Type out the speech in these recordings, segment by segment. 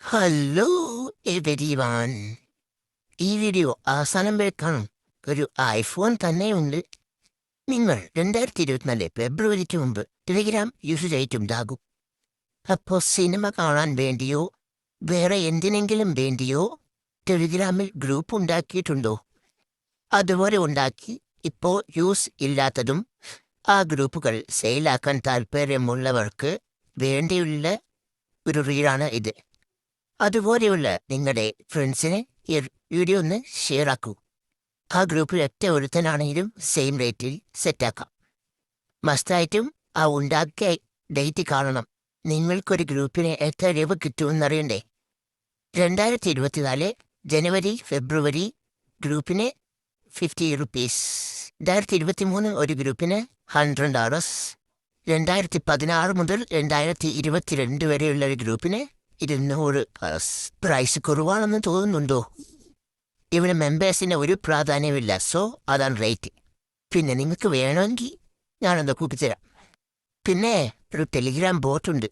Hello everyone. ഈ video അവസാനം വരെ കാണും. ഒരു ഐഫോൺ തന്നെയുണ്ട്. നിങ്ങൾ 2024 ഫെബ്രുവരിക്ക് മുമ്പ് ടെലിഗ്രാം യൂസ് ചെയ്തിട്ടുണ്ടാകും. അപ്പോൾ സിനിമ കാണാൻ വേണ്ടിയോ വേറെ എന്തിനെങ്കിലും വേണ്ടിയോ ടെലിഗ്രാമിൽ ഗ്രൂപ്പ് ഉണ്ടാക്കിയിട്ടുണ്ടോ? അതുപോലെ ഉണ്ടാക്കി ഇപ്പോൾ യൂസ് ഇല്ലാത്തതും ആ ഗ്രൂപ്പുകൾ സെയിലാക്കാൻ താല്പര്യമുള്ളവർക്ക് വേണ്ടിയുള്ള ഒരു റീലാണ് ഇത്. അതുപോലെയുള്ള നിങ്ങളുടെ ഫ്രണ്ട്സിന് ഈ വീഡിയോ ഒന്ന് ഷെയർ ആക്കൂ. ആ ഗ്രൂപ്പിൽ ഒറ്റ ഒരുത്തനാണെങ്കിലും സെയിം റേറ്റിൽ സെറ്റാക്കാം. മസ്റ്റായിട്ടും ആ ഉണ്ടാക്കിയ ഡേറ്റ് കാണണം. നിങ്ങൾക്കൊരു ഗ്രൂപ്പിന് എത്ര രൂപ കിട്ടുമെന്നറിയണ്ടേ? 2024 ജനുവരി ഫെബ്രുവരി ഗ്രൂപ്പിന് $50. 2023 ഒരു ഗ്രൂപ്പിന് $100. 2016 മുതൽ 2022 വരെയുള്ള ഒരു ഗ്രൂപ്പിന് $200. പ്രൈസ് കുറവാണെന്ന് തോന്നുന്നുണ്ടോ? ഇവിടെ മെമ്പേഴ്സിന് ഒരു പ്രാധാന്യമില്ല, സോ അതാണ് റേറ്റ്. പിന്നെ നിങ്ങൾക്ക് വേണമെങ്കിൽ ഞാനൊന്ന് കൂട്ടിത്തരാം. പിന്നെ ഒരു ടെലിഗ്രാം ബോട്ടുണ്ട്.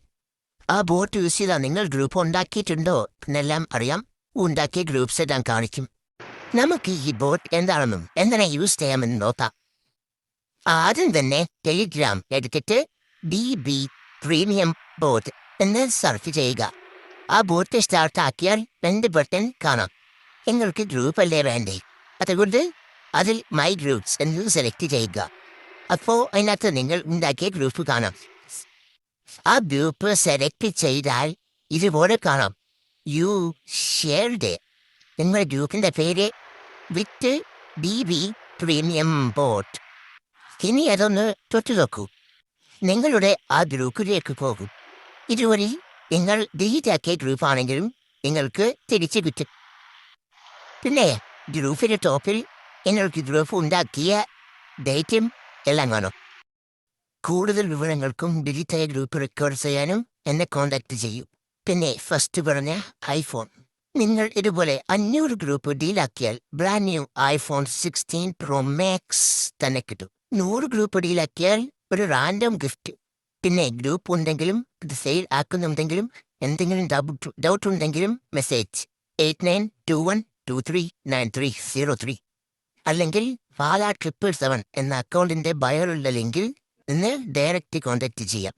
ആ ബോട്ട് യൂസ് ചെയ്താൽ നിങ്ങൾ ഗ്രൂപ്പ് ഉണ്ടാക്കിയിട്ടുണ്ടോ എന്നെല്ലാം അറിയാം. ഉണ്ടാക്കിയ ഗ്രൂപ്പ്സ് ഞാൻ കാണിക്കും. നമുക്ക് ഈ ബോട്ട് എന്താണെന്നും എങ്ങനെ യൂസ് ചെയ്യാമെന്ന് നോക്കാം. ആദ്യം തന്നെ ടെലിഗ്രാം എടുത്തിട്ട് DB പ്രീമിയം ബോട്ട് എന്ന് സെർച്ച് ചെയ്യുക. ആ ബോട്ട് സ്റ്റാർട്ടാക്കിയാൽ 2 ബട്ടൺ കാണാം. നിങ്ങൾക്ക് ഗ്രൂപ്പ് അല്ലേ വേണ്ടേ? അതുകൊണ്ട് അതിൽ മൈ ഗ്രൂപ്പ്സ് എന്ന് സെലക്ട് ചെയ്യുക. അപ്പോൾ അതിനകത്ത് നിങ്ങൾ ഉണ്ടാക്കിയ ഗ്രൂപ്പ് കാണാം. ആ ഗ്രൂപ്പ് സെലക്ട് ചെയ്താൽ ഇതുപോലെ കാണാം, യു ഷെയർഡ്. നിങ്ങളുടെ ഗ്രൂപ്പിൻ്റെ പേര് വിത്ത് DB പ്രീമിയം ബോട്ട്. ഇനി അതൊന്ന് തൊട്ടു നോക്കൂ. നിങ്ങളുടെ ആ ഗ്രൂപ്പിലേക്ക് പോകും. ഇതുവഴി നിങ്ങൾ ഡിലീറ്റാക്കിയ ഗ്രൂപ്പാണെങ്കിലും നിങ്ങൾക്ക് തിരിച്ചു കിട്ടും. പിന്നെ ഗ്രൂപ്പിൻ്റെ ടോപ്പിൽ നിങ്ങൾക്ക് ഗ്രൂപ്പ് ഉണ്ടാക്കിയ ഡേറ്റും എല്ലാം കാണും. കൂടുതൽ വിവരങ്ങൾക്കും ഡിലീറ്റായ ഗ്രൂപ്പ് റെക്കോർഡ് ചെയ്യാനും എന്നെ കോൺടാക്ട് ചെയ്യൂ. പിന്നെ ഫസ്റ്റ് പറഞ്ഞ ഐഫോൺ, നിങ്ങൾ ഇതുപോലെ 500 ഗ്രൂപ്പ് ഡീലാക്കിയാൽ brand new iPhone 16 Pro Max തന്നെ കിട്ടും. 100 ഗ്രൂപ്പ് ഡീലാക്കിയാൽ ഒരു റാൻഡം ഗിഫ്റ്റ്. പിന്നെ ഗ്രൂപ്പ് ഉണ്ടെങ്കിലും ഇത് സെയിൽ ആക്കുന്നുണ്ടെങ്കിലും എന്തെങ്കിലും ഡൗട്ട് ഉണ്ടെങ്കിലും മെസ്സേജ് 8921239303 അല്ലെങ്കിൽ Fala777 എന്ന അക്കൗണ്ടിൻ്റെ ബയോയിലുള്ള ലിങ്കിൽ നിന്ന് ഡയറക്റ്റ് കോൺടാക്ട് ചെയ്യാം.